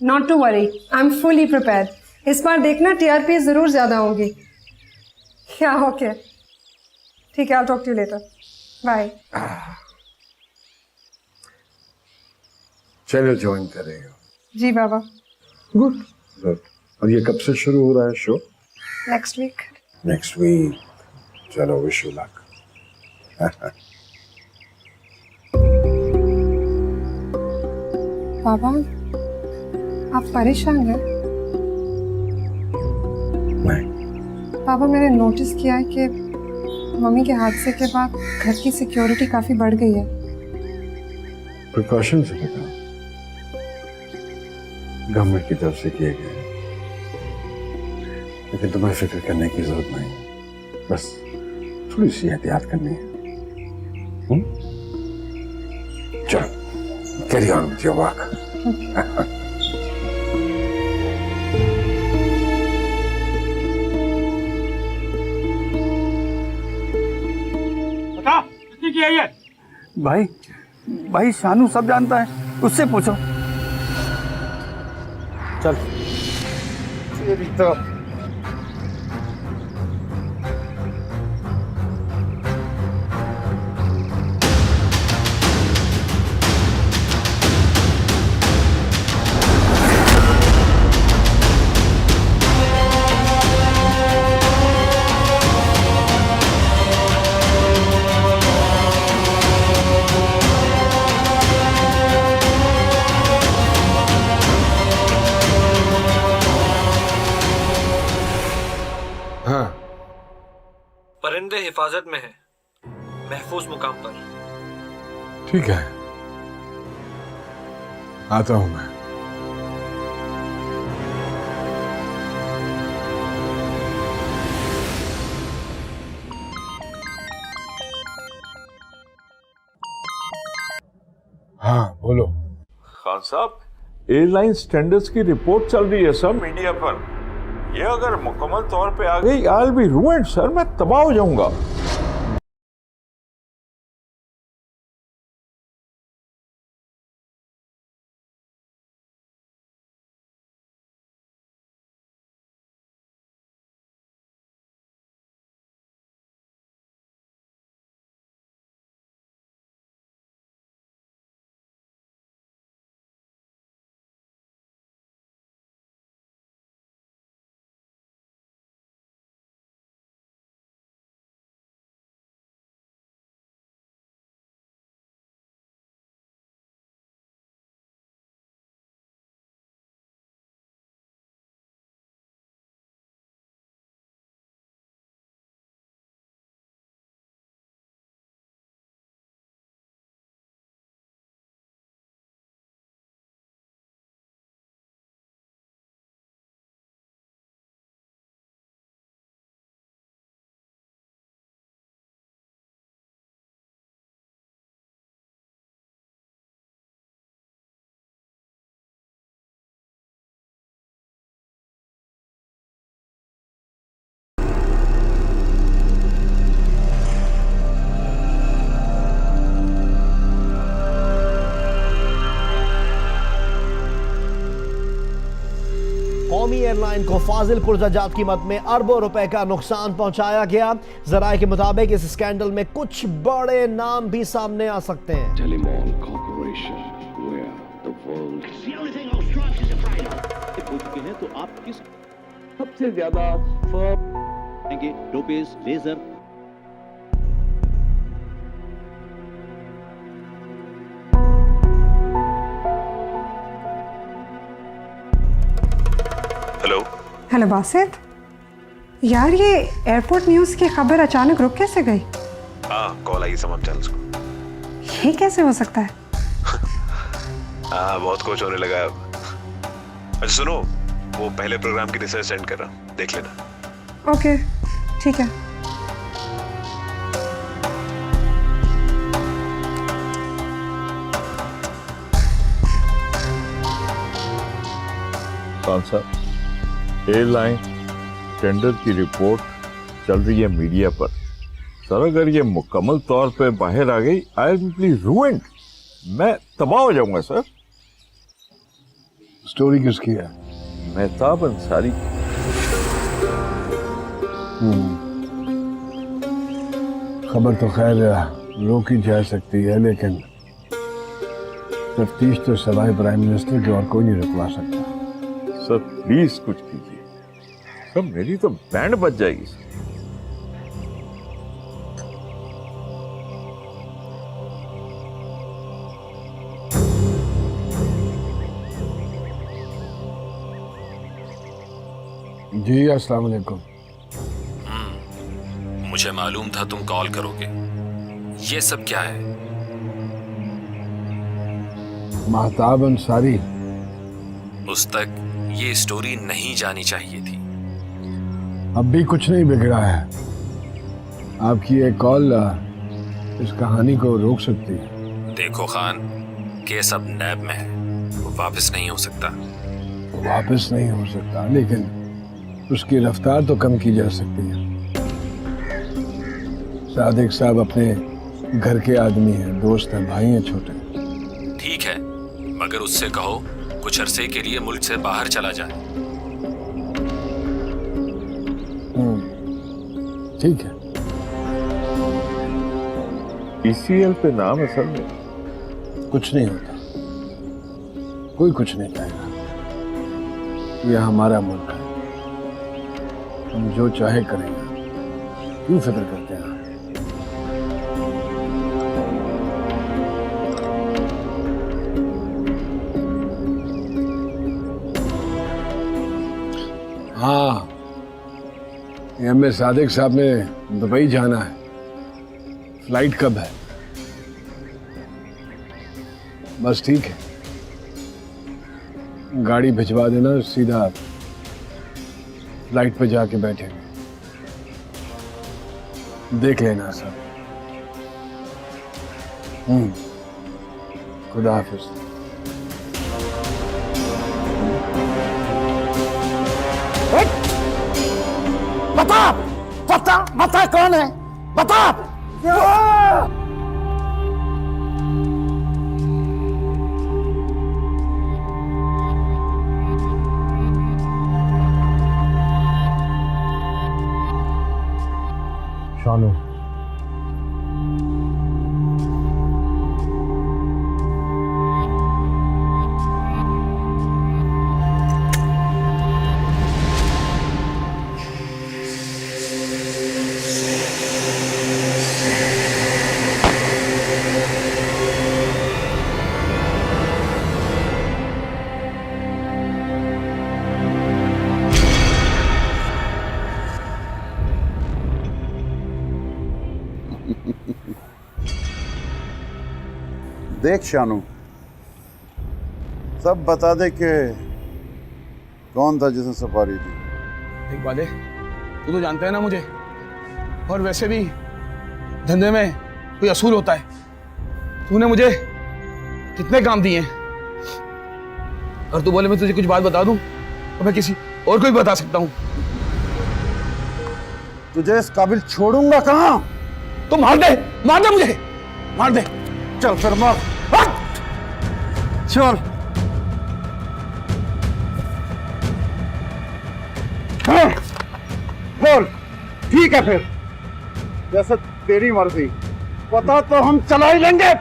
Not to worry, I am fully prepared. इस बार देखना टीआरपी जरूर ज्यादा होगी। क्या ओके, ठीक है, I talk to you later, bye. Channel join करेगा? जी बाबा। Good good. और ये कब से शुरू हो रहा है show? Next week. Next week, चलो विश यू लक। बाबा, आप परेशान हैं? नहीं। पापा, मैंने नोटिस किया है कि मम्मी के हादसे के बाद घर की सिक्योरिटी काफी बढ़ गई है। प्रिकॉशन से बेटा, गवर्नमेंट की तरफ से किए गए, लेकिन तुम्हें फिक्र करने की जरूरत नहीं, बस थोड़ी सी एहतियात करनी है। चलो, carry on with your work. किया ये? भाई शानू सब जानता है, उससे पूछो। चल। परिंदे हिफाजत में हैं, महफूज मुकाम पर। ठीक है, आता हूं मैं। हाँ बोलो। खान साहब, एयरलाइन स्टैंडर्ड्स की रिपोर्ट चल रही है सर मीडिया पर। ये अगर मुकम्मल तौर पे आ गई, I will be ruined sir, मैं तबाह हो जाऊंगा। कौमी एयरलाइन को फाजिलपुर जायदाद कीमत में अरबों रुपए का नुकसान पहुंचाया गया। जराये के मुताबिक इस स्कैंडल में कुछ बड़े नाम भी सामने आ सकते हैं। Telemall Corporation, where the world is the only thing Australia is afraid of. पूछ के हैं तो आप किस सबसे ज्यादा फर्म देंगे? Rupees laser. हेलो बासित, यार ये एयरपोर्ट न्यूज़ की खबर अचानक रुक कैसे गई? हाँ, कॉल आई समझ चल उसको। ये कैसे हो सकता है? हाँ, बहुत कुछ होने लगा अब। अच्छा सुनो, वो पहले प्रोग्राम की रिसर्च सेंड कर रहा, देख लेना। ओके, ठीक है। खान साहब, एयरलाइन टेंडर की रिपोर्ट चल रही है मीडिया पर। सर अगर ये मुकम्मल तौर पे बाहर आ गई, आई विल बी रूइंड, मैं तबाह हो जाऊंगा सर। स्टोरी किसकी है? मेहताब अंसारी। खबर तो खैर रोकी जा सकती है, लेकिन तफ्तीश तो सवाए प्राइम मिनिस्टर के और कोई नहीं रुकवा सकता। सर प्लीज कुछ कीजिए सर, मेरी तो बैंड बज जाएगी सर। जी अस्सलाम वालेकुम। मुझे मालूम था तुम कॉल करोगे। ये सब क्या है? महताब अंसारी। उस तक ये स्टोरी नहीं जानी चाहिए थी। अब भी कुछ नहीं बिगड़ा है। आपकी एक कॉल इस कहानी को रोक सकती है। देखो खान, केस अब नैब में है, वो वापस नहीं हो सकता। वापस नहीं हो सकता, लेकिन उसकी रफ्तार तो कम की जा सकती है। सादिक साहब अपने घर के आदमी हैं, दोस्त हैं, भाई हैं छोटे। ठीक है, मगर उससे कहो कुछ अरसे के लिए मुल्क से बाहर चला जाए। ठीक है। ECL पे नाम है सर में। कुछ नहीं होता, कोई कुछ नहीं कहेगा। यह हमारा मुल्क है, हम जो चाहे करेंगे। क्यों फिक्र करते हैं? हाँ, एमए सादिक साहब ने दुबई जाना है। फ्लाइट कब है? बस ठीक है, गाड़ी भिजवा देना, सीधा फ्लाइट पे जाके बैठेंगे। देख लेना सर। खुदा हाफिज। बता बता बता कौन है, बता। शानू। देख शानू, सब बता दे कि कौन था जिसने सफारी दी। देख बाले, तू तो जानता है ना मुझे, और वैसे भी धंधे में कोई असूल होता है। तूने मुझे कितने काम दिए हैं, और तू बोले मैं तुझे कुछ बात बता दूं तो मैं किसी और को भी बता सकता हूं। तुझे इस काबिल छोड़ूंगा कहां? तो मार दे मुझे, मार दे। चल फिर मार। चल। हाँ, बोल। ठीक है फिर, जैसे तेरी मर्जी। पता तो हम चला ही लेंगे।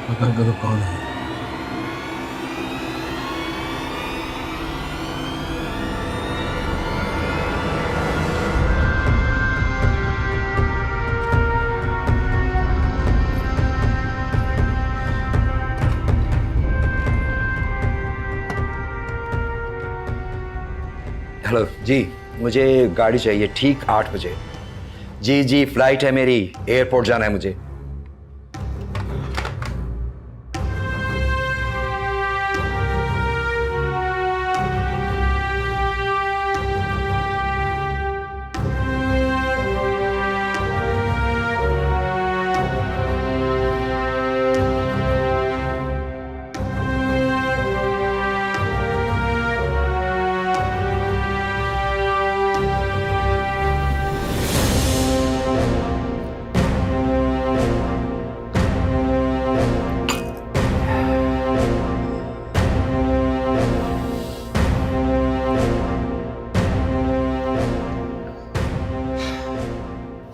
पता करो कौन है। हेलो जी, मुझे गाड़ी चाहिए ठीक 8 बजे। जी जी, फ्लाइट है मेरी, एयरपोर्ट जाना है मुझे।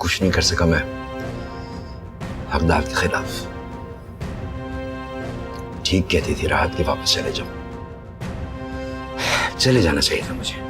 कुछ नहीं कर सका मैं हकदार के खिलाफ। ठीक कहती थी राहत के वापस चले जाओ, चले जाना चाहिए था मुझे।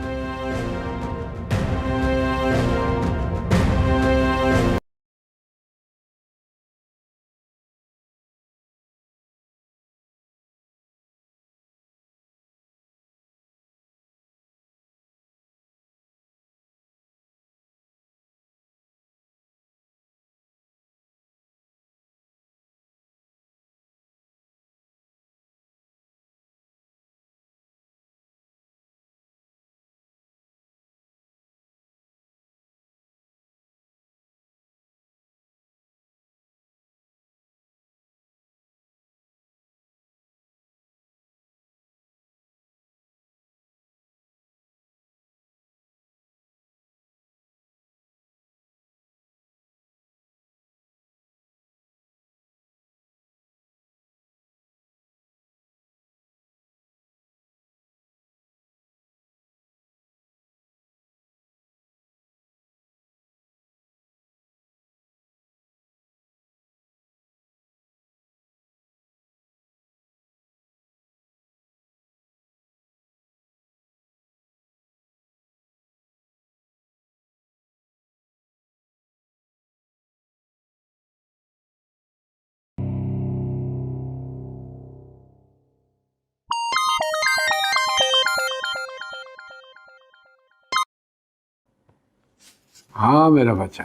हाँ मेरा बच्चा,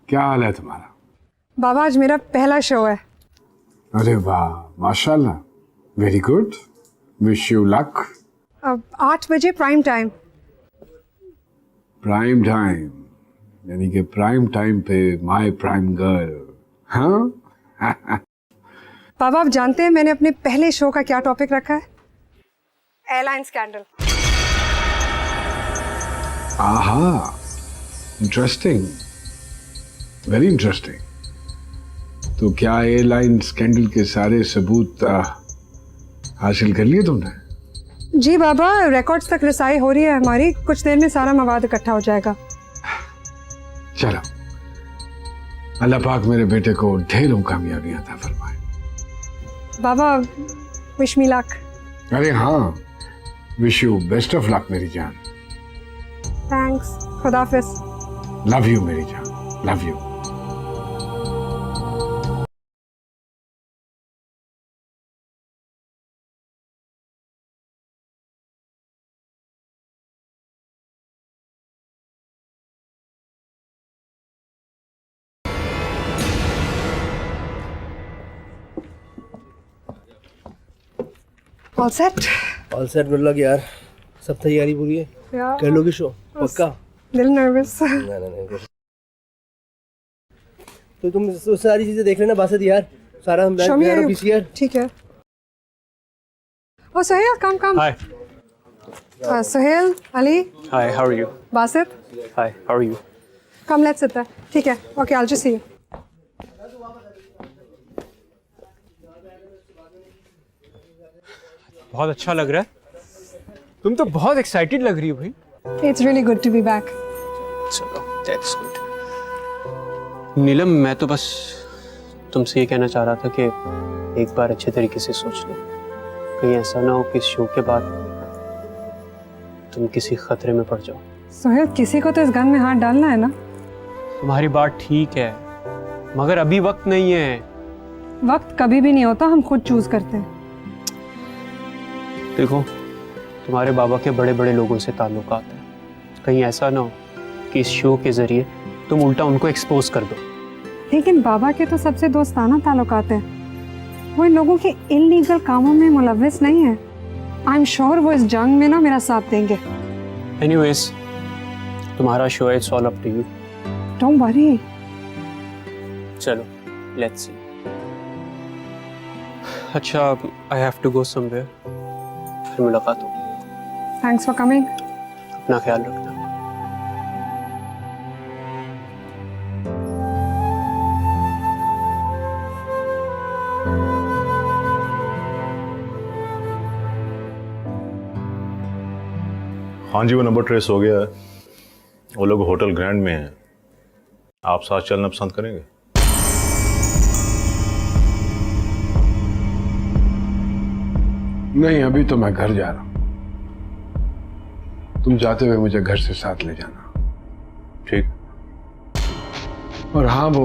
क्या हाल है तुम्हारा? बाबा आज मेरा पहला शो है। अरे वाह, माशाल्लाह, very good, wish you luck. अब 8 बजे प्राइम टाइम। प्राइम टाइम यानी कि प्राइम टाइम पे माय प्राइम गर्ल। हाँ बाबा आप जानते हैं मैंने अपने पहले शो का क्या टॉपिक रखा है? Airline scandal. आहा, इंटरेस्टिंग, वेरी इंटरेस्टिंग। तो क्या एयरलाइन स्कैंडल के सारे सबूत हासिल कर लिए तुमने? जी बाबा, रिकॉर्ड्स तक रसाई हो रही है हमारी, कुछ देर में सारा मवाद इकट्ठा हो जाएगा। चलो, अल्लाह पाक मेरे बेटे को ढेरों कामयाबियां अता फरमाए। बाबा विश मी लक। अरे हाँ, wish you best of luck मेरी जान। थैंक्स, खुदाफिज। लव यू मेरी जान, love you. All set? All set good यार, सब तैयारी पूरी है, कर लोगे शो पक्का? दिल नर्वस। नहीं तो तुम सारी चीजें देख लेना बासत यार, सारा हम पीसीआर। ठीक है। ओ सोहेल, कम। Hi. Sohail, Ali. Hi, how are you? Basit. Hi, how are you? Come, let's sit there. ठीक है, okay, I'll just see you. बहुत अच्छा लग रहा है। तुम तो बहुत एक्साइटेड लग रही हो भाई। It's really good to be back. चलो, that's good. नीलम, मैं तो बस तुमसे ये कहना चाह रहा था कि एक बार अच्छे तरीके से सोच लो, कहीं ऐसा ना हो कि इस शो के बाद तुम किसी खतरे में पड़ जाओ। सोहेल, किसी को तो इस गन में हाथ डालना है ना। तुम्हारी बात ठीक है, मगर अभी वक्त नहीं है। वक्त कभी भी नहीं होता, हम खुद चूज करते हैं। देखो, तुम्हारे बाबा के बड़े बड़े लोगों से ताल्लुकात है, कहीं ऐसा ना हो कि इस शो के जरिए तुम उल्टा उनको एक्सपोज कर दो। लेकिन बाबा के तो सबसे दोस्ताना ताल्लुकात है, वो इन लोगों के इल्लीगल कामों में मुलव्विस नहीं है। आई एम श्योर वो इस जंग में ना मेरा साथ देंगे। एनीवेज, तुम्हारा शो है, it's all up to you. Don't worry. चलो, लेट्स सी। अच्छा, I have to go somewhere, फिर मुलाकात होगी। Thanks for coming. अपना ख्याल रखना। हाँ जी, वो नंबर ट्रेस हो गया है। वो लोग होटल ग्रैंड में हैं। आप साथ चलना पसंद करेंगे? नहीं, अभी तो मैं घर जा रहा हूं। तुम जाते हुए मुझे घर से साथ ले जाना। ठीक। और हाँ, वो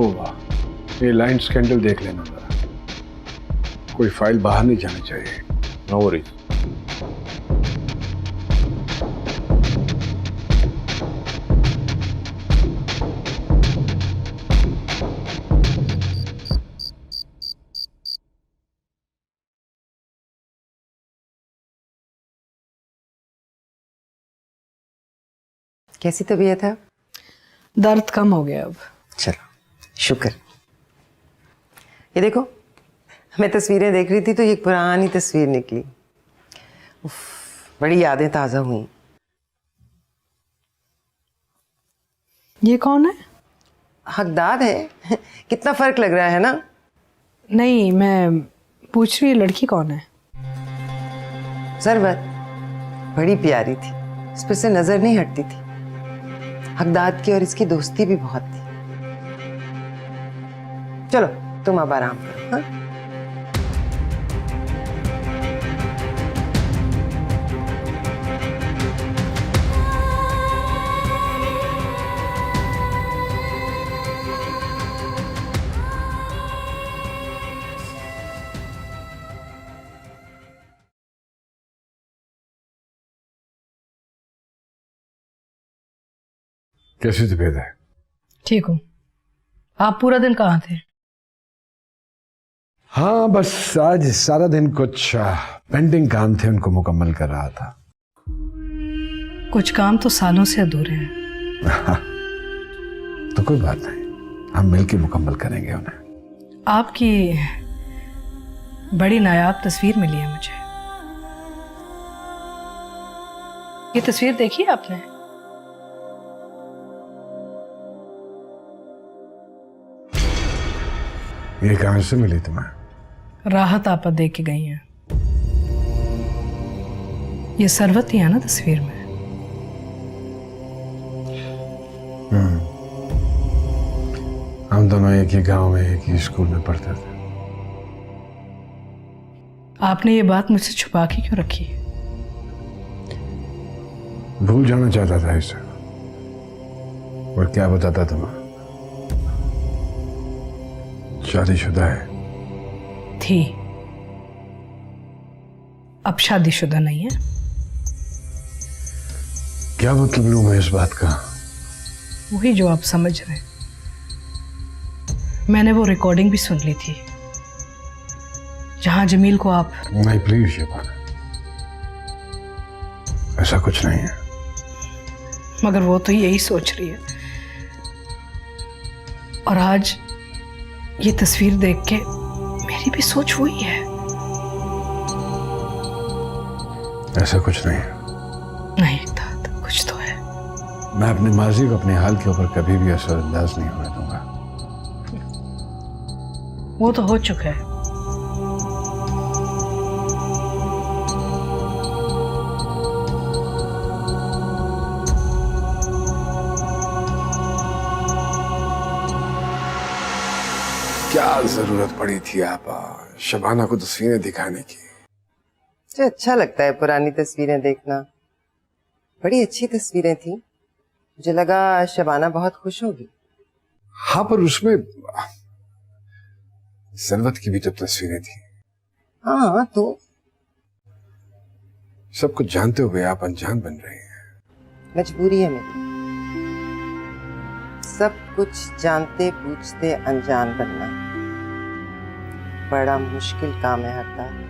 ये लाइन स्कैंडल देख लेना जरा, कोई फाइल बाहर नहीं जानी चाहिए। No worries. कैसी तबीयत है? दर्द कम हो गया अब। चलो, शुक्र। ये देखो, मैं तस्वीरें देख रही थी तो ये पुरानी तस्वीर निकली। उफ, बड़ी यादें ताज़ा हुई। ये कौन है? हकदाद है। कितना फर्क लग रहा है ना? नहीं, मैं पूछ रही, लड़की कौन है? सरबत बड़ी प्यारी थी, इस पर से नजर नहीं हटती थी। हकदाद की और इसकी दोस्ती भी बहुत थी। चलो, तुम अब आराम करो। हाँ? कैसी तबीयत है? ठीक हूँ। आप पूरा दिन कहाँ थे? हाँ, बस आज सारा दिन कुछ पेंडिंग काम थे, उनको मुकम्मल कर रहा था। कुछ काम तो सालों से अधूरे हैं। तो कोई बात नहीं, हम मिलकर मुकम्मल करेंगे उन्हें। आपकी बड़ी नायाब तस्वीर मिली है मुझे। ये तस्वीर देखी है आपने? ये कहां से मिली तुम्हें? राहत आपा दे के गई हैं। ये सरवत ही है ना तस्वीर में? हम दोनों एक ही गांव में एक ही स्कूल में पढ़ते थे। आपने ये बात मुझसे छुपा के क्यों रखी? भूल जाना चाहता था इसे। और क्या बताता तुम्हें? शादीशुदा है। थी, अब शादीशुदा नहीं है। क्या मतलब लूं मैं इस बात का? वही जो आप समझ रहे हैं। मैंने वो रिकॉर्डिंग भी सुन ली थी जहां जमील को आप। नहीं, प्लीज शिबाना, ऐसा कुछ नहीं है। मगर वो तो यही सोच रही है। और आज ये तस्वीर देख के मेरी भी सोच वही है। ऐसा कुछ नहीं है। नहीं दाद, कुछ तो है। मैं अपने माजी को अपने हाल के ऊपर कभी भी असरअंदाज नहीं होने दूंगा। वो तो हो चुका है। क्या जरूरत पड़ी थी आप शबाना को तस्वीरें दिखाने की? मुझे अच्छा लगता है पुरानी तस्वीरें देखना। बड़ी अच्छी तस्वीरें थी। मुझे लगा शबाना बहुत खुश होगी। हाँ, पर उसमें जरूरत की भी तो तस्वीरें थी। हाँ तो सब कुछ जानते हुए आप अनजान बन रहे हैं। मजबूरी है मेरी। सब कुछ जानते पूछते अनजान बनना बड़ा मुश्किल काम है हरदार।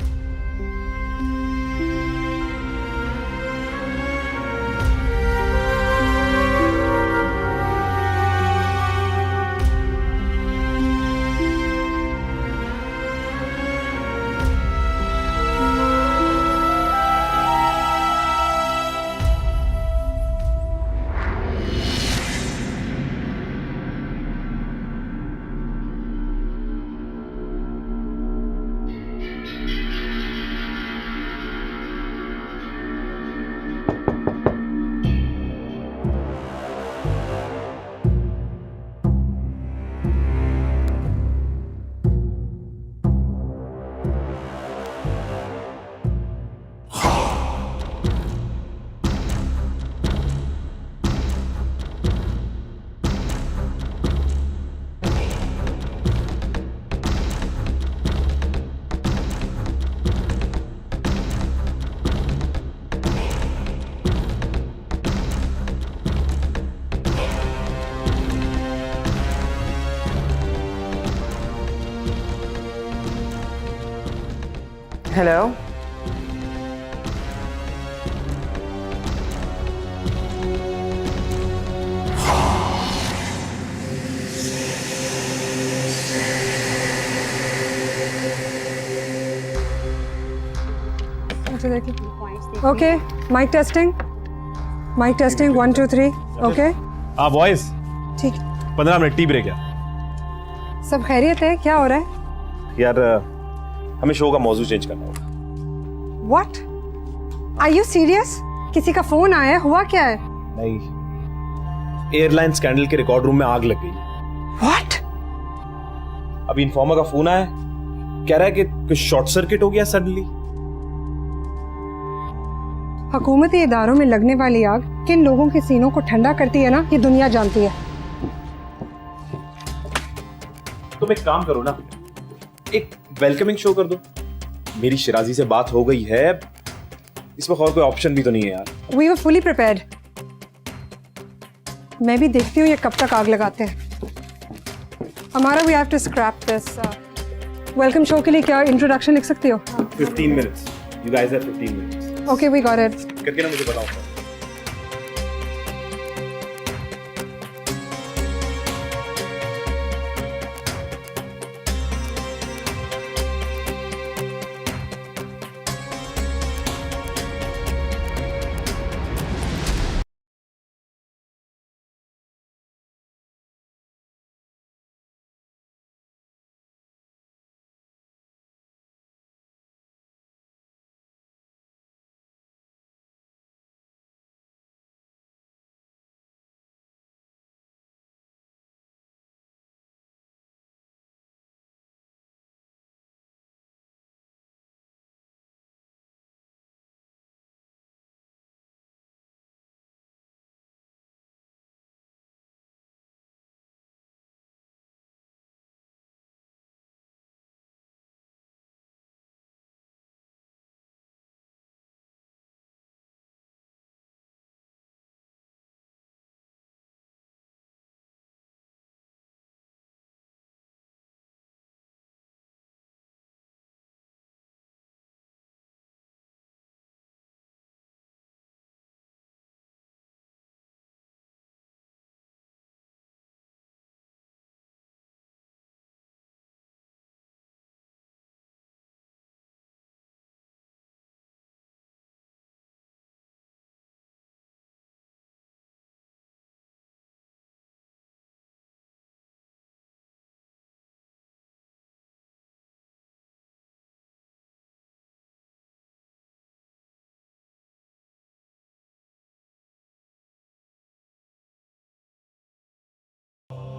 Hello, okay, mike testing 1 2 3। Okay voice ठीक। 15 मिनट टी ब्रेक है सब खैरियत है? क्या हो रहा है यार? हमें शो का मौजू चेंज करना होगा। व्हाट? Are you serious? किसी का फोन आया है? हुआ क्या है? नहीं, एयरलाइन स्कैंडल के रिकॉर्ड रूम में आग लग गई। व्हाट? अभी इन्फॉर्मर का फोन आया, कह रहा है कि कुछ शॉर्ट सर्किट हो गया सडनली। हुकूमती इदारों में लगने वाली आग किन लोगों के सीनों को ठंडा करती है ना, ये दुनिया जानती है। तुम एक काम करो ना, एक वेलकमिंग शो कर दो। मेरी शिराजी से बात हो गई है, इसमें और कोई ऑप्शन भी तो नहीं है यार। We were fully prepared. मैं भी देखती हूँ ये कब तक आग लगाते हैं। हमारा we have to scrap this. Welcome show के लिए क्या इंट्रोडक्शन लिख सकती हो? 15 minutes. You guys have 15 minutes. Okay, we got it. करके ना मुझे बताओ।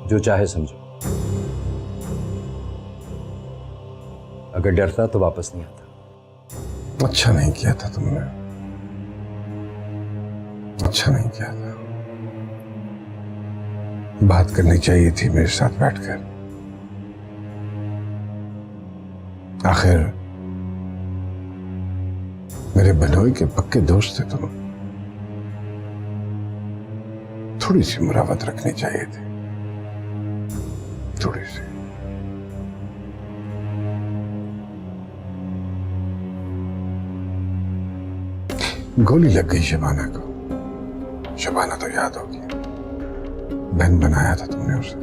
जो चाहे समझो। अगर डरता तो वापस नहीं आता। अच्छा नहीं किया था तुमने, अच्छा नहीं किया था। बात करनी चाहिए थी मेरे साथ बैठकर। आखिर मेरे बहनोई के पक्के दोस्त थे तुम। थोड़ी सी मुरावत रखनी चाहिए थी, थोड़ी सी। गोली लग गई शबाना को। शबाना तो याद होगी, बहन बनाया था तुमने उसे।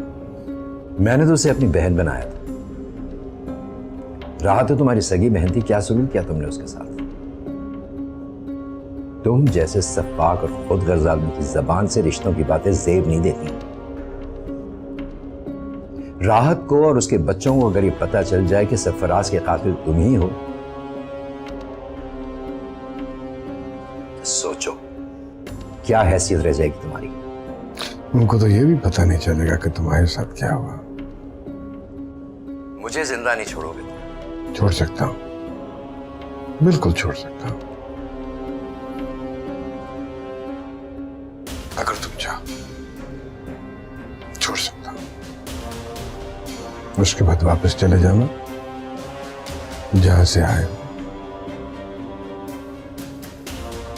मैंने तो उसे अपनी बहन बनाया था। राह तो तुम्हारी सगी बहन थी, क्या सुलूक किया तुमने उसके साथ? तुम जैसे सफाक और खुद गर्ज आदमी की जबान से रिश्तों की बातें जेब नहीं देती। राहत को और उसके बच्चों को अगर ये पता चल जाए कि सरफराज के कातिल तुम ही हो, सोचो क्या हैसियत रह जाएगी तुम्हारी। उनको तो ये भी पता नहीं चलेगा कि तुम्हारे साथ क्या हुआ। मुझे जिंदा नहीं छोड़ोगे तुम? छोड़ सकता हूं, बिल्कुल छोड़ सकता हूं, अगर तुम चाहो छोड़ सकता हूं। उसके बाद वापस चले जाना जहां से आए हो।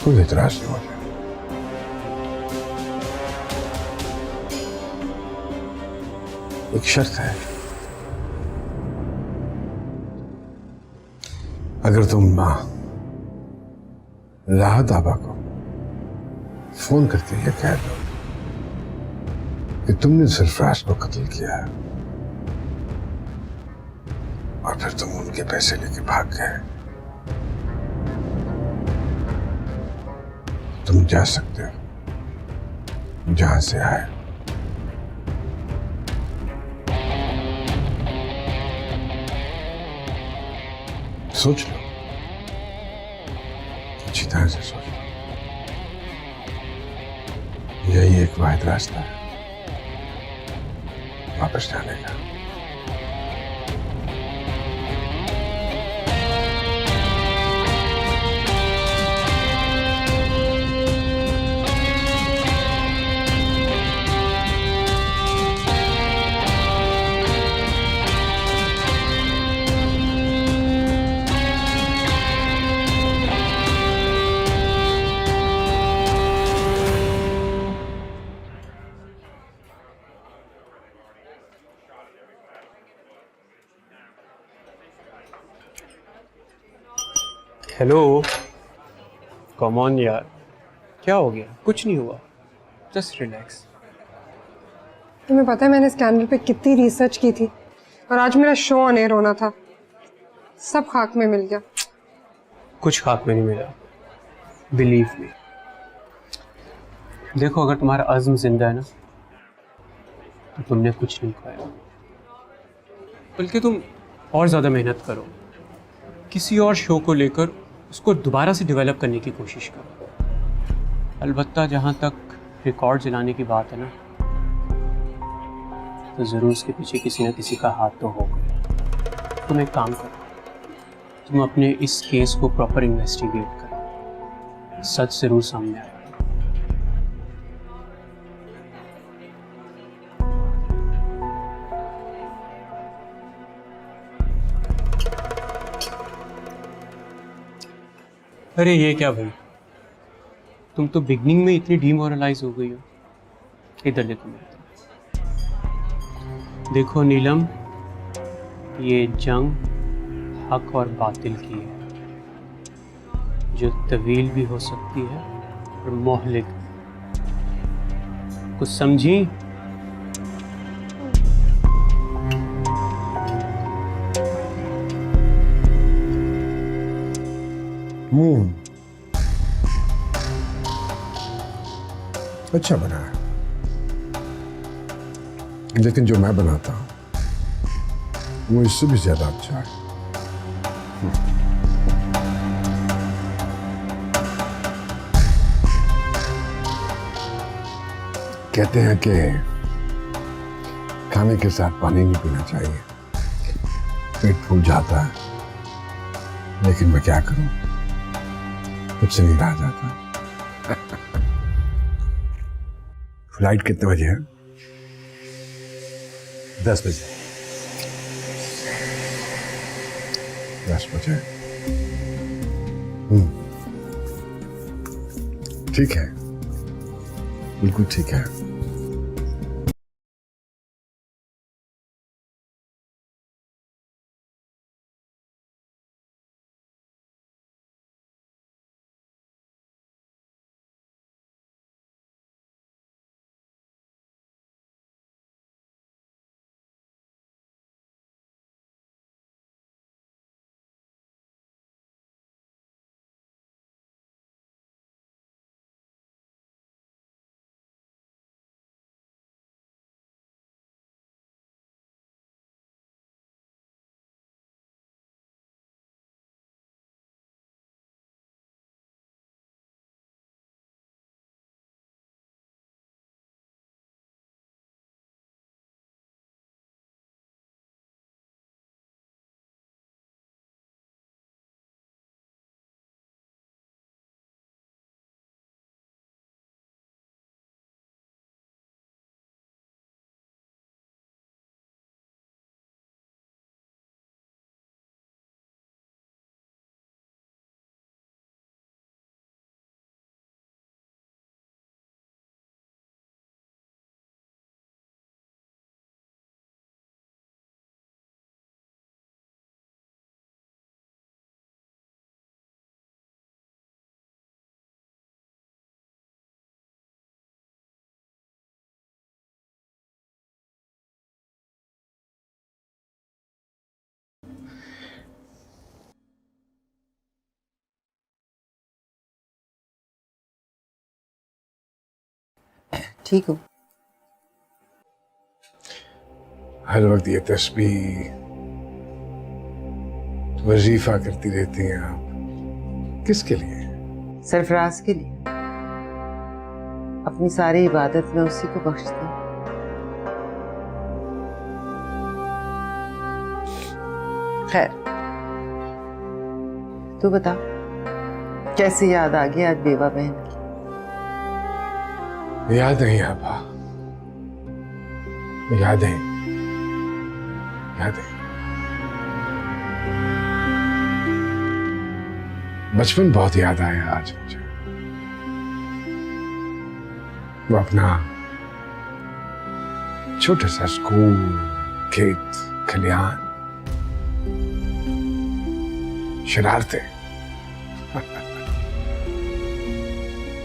कोई इतराज नहीं मुझे। एक शर्त है, अगर तुम राहत आबा को फोन करके ये कह दो कि तुमने सरफराज को कत्ल किया है और फिर तुम उनके पैसे लेके भाग गए, तुम जा सकते हो जहां से आए। सोच लो, अच्छी तरह से सोच लो। यही एक वाहिद रास्ता है वापस जाने का। हेलो, कम ऑन यार, क्या हो गया? कुछ नहीं हुआ, जस्ट रिलैक्स। तुम्हें पता है मैंने स्कैंडल पे कितनी रिसर्च की थी और आज मेरा शो ऑन एयर होना था, सब खाक में मिल गया। कुछ खाक में नहीं मिला, बिलीव मी। देखो, अगर तुम्हारा अज़्म जिंदा है ना तो तुमने कुछ नहीं खोया, बल्कि तुम और ज़्यादा मेहनत करो, किसी और शो को लेकर उसको दोबारा से डेवलप करने की कोशिश करो। अलबत्ता जहाँ तक रिकॉर्ड जलाने की बात है ना, तो ज़रूर उसके पीछे किसी न किसी का हाथ तो होगा। तुम एक काम करो, तुम अपने इस केस को प्रॉपर इन्वेस्टिगेट करो, सच ज़रूर सामने आएगा। अरे ये क्या भाई, तुम तो बिगनिंग में इतनी डीमोरलाइज हो गई हो। इधर देखो मेरे तरफ। देखो नीलम, ये जंग हक और बातिल की है, जो तवील भी हो सकती है और मोहलिक। कुछ समझी? अच्छा बना है, लेकिन जो मैं बनाता हूं वो इससे भी ज्यादा अच्छा है। कहते हैं कि खाने के साथ पानी नहीं पीना चाहिए, पेट फूल जाता है। लेकिन मैं क्या करूं, मुझसे नहीं रहा जाता। फ्लाइट कितने बजे है? 10 बजे। 10 बजे। ठीक है, बिल्कुल ठीक है। ठीक हो? हर वक्त ये तस्बीह वजीफा करती रहती हैं आप, किसके लिए? सरफराज के लिए। अपनी सारी इबादत में उसी को बख्शती हूँ। खैर, तू बता, कैसे याद आ गई आज बेवा बहन की? याद नहीं आपा, याद है, याद है। बचपन बहुत याद आया आज मुझे। वो अपना छोटा सा स्कूल, खेत, खलिहान, शरारतें,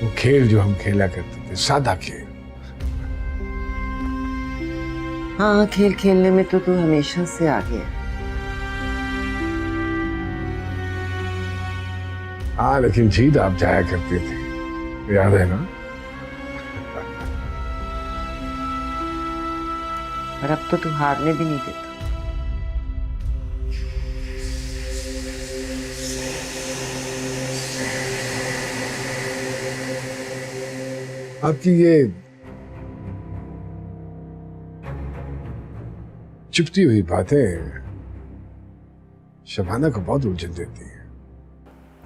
वो खेल जो हम खेला करते थे, सादा खेल। हाँ, खेल खेलने में तो तू हमेशा से आगे है। हाँ, लेकिन जीत आप जाया करते थे, याद है ना? और अब तो तू हारने भी नहीं देता। आपकी ये चुपती हुई बातें शबाना को बहुत उलझन देती हैं।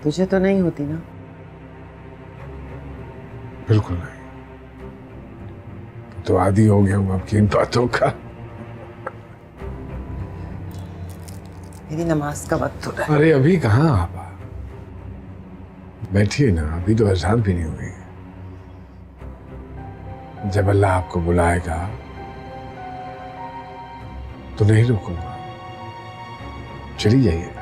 तुझे तो नहीं होती ना? बिल्कुल नहीं। तो आदी हो गया हूं आपकी इन बातों का। मेरी नमाज का वक्त हो रहा है। अरे अभी कहाँ आपा, बैठिए ना, अभी तो अज़ान भी नहीं हुई। जब अल्लाह आपको बुलाएगा तो नहीं रुकूंगा, चली जाइएगा।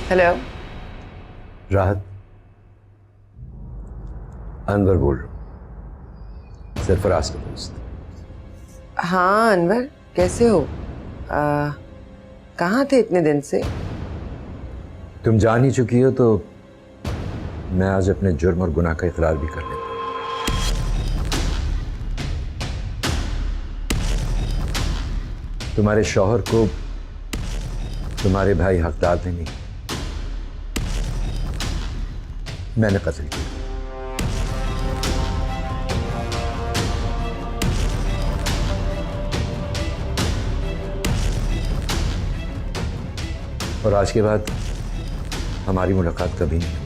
हेलो, राहत, अनवर बोल रहा हूँ, सरफराज का दोस्त। हाँ अनवर, कैसे हो? कहाँ थे इतने दिन से? तुम जान ही चुकी हो तो मैं आज अपने जुर्म और गुनाह का इकरार भी कर लेता हूँ। तुम्हारे शौहर को तुम्हारे भाई हकदार ने नहीं, मैंने कत्ल किया। और आज के बाद हमारी मुलाकात कभी नहीं।